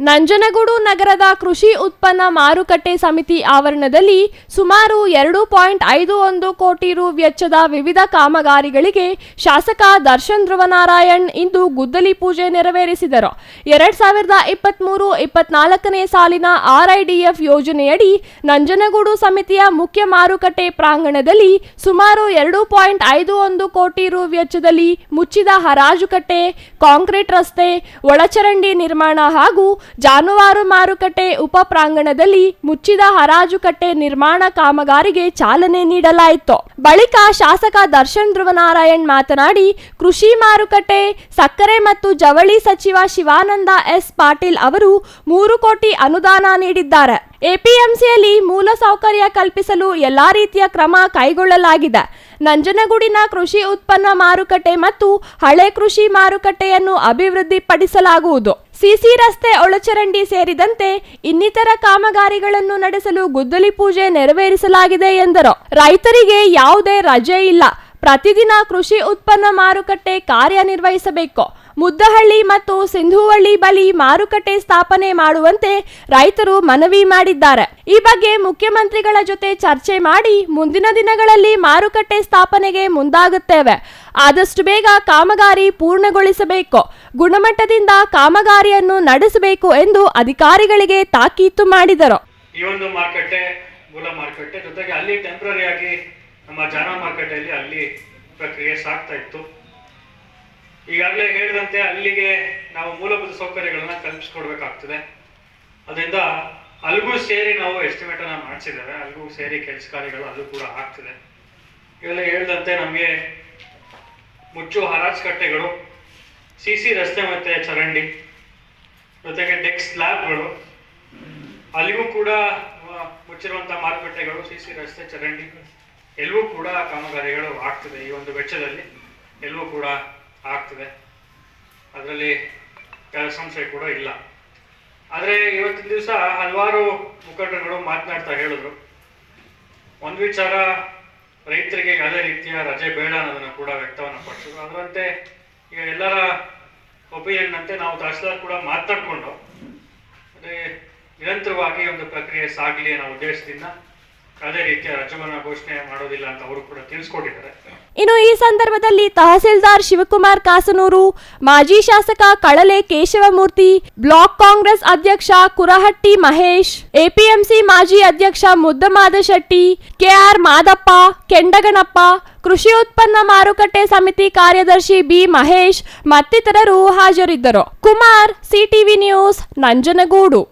ನಂಜನಗೂಡು ನಗರದ ಕೃಷಿ ಉತ್ಪನ್ನ ಮಾರುಕಟ್ಟೆ ಸಮಿತಿ ಆವರಣದಲ್ಲಿ ಸುಮಾರು 2.51 ಕೋಟಿ ರು ವೆಚ್ಚದ ವಿವಿಧ ಕಾಮಗಾರಿಗಳಿಗೆ ಶಾಸಕ ದರ್ಶನ್ ಧ್ರುವನಾರಾಯಣ್ ಇಂದು ಗುದ್ದಲಿ ಪೂಜೆ ನೆರವೇರಿಸಿದರು. 2023-24ನೇ ಸಾಲಿನ RIDF ಯೋಜನೆಯಡಿ ನಂಜನಗೂಡು ಸಮಿತಿಯ ಮುಖ್ಯ ಮಾರುಕಟ್ಟೆ ಪ್ರಾಂಗಣದಲ್ಲಿ ಸುಮಾರು 2.51 ಕೋಟಿ ರು ವೆಚ್ಚದಲ್ಲಿ ಮುಚ್ಚಿದ ಹರಾಜು ಕಟ್ಟೆ, ಕಾಂಕ್ರೀಟ್ ರಸ್ತೆ, ಒಳಚರಂಡಿ ನಿರ್ಮಾಣ ಹಾಗೂ ಜಾನುವಾರು ಮಾರುಕಟ್ಟೆ ಉಪ ಪ್ರಾಂಗಣದಲ್ಲಿ ಮುಚ್ಚಿದ ಹರಾಜು ಕಟ್ಟೆ ನಿರ್ಮಾಣ ಕಾಮಗಾರಿಗೆ ಚಾಲನೆ ನೀಡಲಾಯಿತು. ಬಳಿಕ ಶಾಸಕ ದರ್ಶನ್ ಧ್ರುವನಾರಾಯಣ್ ಮಾತನಾಡಿ, ಕೃಷಿ ಮಾರುಕಟ್ಟೆ, ಸಕ್ಕರೆ ಮತ್ತು ಜವಳಿ ಸಚಿವ ಶಿವಾನಂದ ಎಸ್ ಪಾಟೀಲ್ ಅವರು 3 ಕೋಟಿ ಅನುದಾನ ನೀಡಿದ್ದಾರೆ. APMCಯಲ್ಲಿ ಮೂಲ ಸೌಕರ್ಯ ಕಲ್ಪಿಸಲು ಎಲ್ಲಾ ರೀತಿಯ ಕ್ರಮ ಕೈಗೊಳ್ಳಲಾಗಿದೆ. ನಂಜನಗೂಡಿನ ಕೃಷಿ ಉತ್ಪನ್ನ ಮಾರುಕಟ್ಟೆ ಮತ್ತು ಹಳೆ ಕೃಷಿ ಮಾರುಕಟ್ಟೆಯನ್ನು ಅಭಿವೃದ್ಧಿಪಡಿಸಲಾಗುವುದು. ಸಿಸಿ ರಸ್ತೆ, ಒಳಚರಂಡಿ ಸೇರಿದಂತೆ ಇನ್ನಿತರ ಕಾಮಗಾರಿಗಳನ್ನು ನಡೆಸಲು ಗುದ್ದಲಿ ಪೂಜೆ ನೆರವೇರಿಸಲಾಗಿದೆ ಎಂದರು. ರೈತರಿಗೆ ಯಾವುದೇ ರಜೆ ಇಲ್ಲ. ಪ್ರತಿದಿನ ಕೃಷಿ ಉತ್ಪನ್ನ ಮಾರುಕಟ್ಟೆ ಕಾರ್ಯನಿರ್ವಹಿಸಬೇಕು. ಮುದ್ದಹಳ್ಳಿ ಮತ್ತು ಸಿಂಧುವಳ್ಳಿ ಬಳಿ ಮಾರುಕಟ್ಟೆ ಸ್ಥಾಪನೆ ಮಾಡುವಂತೆ ರೈತರು ಮನವಿ ಮಾಡಿದ್ದಾರೆ. ಈ ಬಗ್ಗೆ ಮುಖ್ಯಮಂತ್ರಿಗಳ ಜೊತೆ ಚರ್ಚೆ ಮಾಡಿ ಮುಂದಿನ ದಿನಗಳಲ್ಲಿ ಮಾರುಕಟ್ಟೆ ಸ್ಥಾಪನೆಗೆ ಮುಂದಾಗುತ್ತೇವೆ. ಆದಷ್ಟು ಬೇಗ ಕಾಮಗಾರಿ ಪೂರ್ಣಗೊಳಿಸಬೇಕು. ಗುಣಮಟ್ಟದಿಂದ ಕಾಮಗಾರಿಯನ್ನು ನಡೆಸಬೇಕು ಎಂದು ಅಧಿಕಾರಿಗಳಿಗೆ ತಾಕೀತು ಮಾಡಿದರು. ಈ ಒಂದು ಮಾರುಕಟ್ಟೆ, ಮೂಲ ಮಾರುಕಟ್ಟೆ ಜೊತೆಗೆ ಅಲ್ಲಿ ಟೆಂಪರರಿ ಆಗಿ ನಮ್ಮ ಜಾನುವಾರು ಮಾರುಕಟ್ಟೆಯಲ್ಲಿ ಅಲ್ಲಿ ಪ್ರಕ್ರಿಯೆ ಸಾಗ್ತಾ ಇತ್ತು. ಈಗಾಗಲೇ ಹೇಳಿದಂತೆ ಅಲ್ಲಿಗೆ ನಾವು ಮೂಲಭೂತ ಸೌಕರ್ಯಗಳನ್ನ ಕಲ್ಪಿಸ್ಕೊಡ್ಬೇಕಾಗ್ತದೆ. ಅದರಿಂದ ಅಲ್ಲಿಗೂ ಸೇರಿ ನಾವು ಎಸ್ಟಿಮೇಟ್ ಅನ್ನ ಮಾಡಿಸಿದ್ದೇವೆ. ಅಲ್ಲಿಗೂ ಸೇರಿ ಕೆಲಸ ಕಾರ್ಯಗಳು ಅಲ್ಲೂ ಕೂಡ ಆಗ್ತದೆ. ಈಗಲೇ ಹೇಳಿದಂತೆ ನಮಗೆ ಮುಚ್ಚು ಹರಾಜು ಕಟ್ಟೆಗಳು, CC ರಸ್ತೆ ಮತ್ತೆ ಚರಂಡಿ ಜೊತೆಗೆ ಡೆಕ್ ಸ್ಲ್ಯಾಬ್ಗಳು, ಅಲ್ಲಿಗೂ ಕೂಡ ಮುಚ್ಚಿರುವಂತಹ ಮಾರುಕಟ್ಟೆಗಳು, CC ರಸ್ತೆ, ಚರಂಡಿ ಎಲ್ಲವೂ ಕೂಡ ಕಾಮಗಾರಿಗಳು ಆಗ್ತದೆ. ಈ ಒಂದು ವೆಚ್ಚದಲ್ಲಿ ಎಲ್ಲವೂ ಕೂಡ ಆಗ್ತದೆ. ಅದರಲ್ಲಿ ಯಾವ ಸಂಶಯ ಕೂಡ ಇಲ್ಲ. ಆದರೆ ಇವತ್ತಿನ ದಿವಸ ಹಲವಾರು ಮುಖಂಡರುಗಳು ಮಾತನಾಡ್ತಾ ಹೇಳಿದ್ರು, ಒಂದು ವಿಚಾರ, ರೈತರಿಗೆ ಯಾವುದೇ ರೀತಿಯ ರಜೆ ಬೇಡ ಅನ್ನೋದನ್ನು ಕೂಡ ವ್ಯಕ್ತವನ್ನು ಪಡಿಸಿದ್ರು. ಅದರಂತೆ ಈಗ ಎಲ್ಲರ ಒಪಿನಿಯನ್ ಅಂತೆ ನಾವು ತಹಸೀಲ್ದಾರ್ ಕೂಡ ಮಾತನಾಡಿಕೊಂಡು ಅದೇ ನಿರಂತರವಾಗಿ ಒಂದು ಪ್ರಕ್ರಿಯೆ ಸಾಗಲಿ ಅನ್ನೋ ಉದ್ದೇಶದಿಂದ ಯಾವುದೇ ರೀತಿಯ ರಜೆಯನ್ನು ಘೋಷಣೆ ಮಾಡೋದಿಲ್ಲ ಅಂತ ಅವರು ಕೂಡ ತಿಳಿಸ್ಕೊಟ್ಟಿದ್ದಾರೆ. ಇನ್ನು ಈ ಸಂದರ್ಭದಲ್ಲಿ ತಹಸೀಲ್ದಾರ್ ಶಿವಕುಮಾರ್ ಕಾಸನೂರು, ಮಾಜಿ ಶಾಸಕ ಕಳಲೆ ಕೇಶವಮೂರ್ತಿ, ಬ್ಲಾಕ್ ಕಾಂಗ್ರೆಸ್ ಅಧ್ಯಕ್ಷ ಕುರಹಟ್ಟಿ ಮಹೇಶ್, APMC ಮಾಜಿ ಅಧ್ಯಕ್ಷ ಮುದ್ದಮಾದ ಶೆಟ್ಟಿ, KR ಮಾದಪ್ಪ, ಕೆಂಡಗಣಪ್ಪ, ಕೃಷಿ ಉತ್ಪನ್ನ ಮಾರುಕಟ್ಟೆ ಸಮಿತಿ ಕಾರ್ಯದರ್ಶಿ B ಮಹೇಶ್ ಮತ್ತಿತರರು ಹಾಜರಿದ್ದರು. Kumar, CTV news, Nanjangud.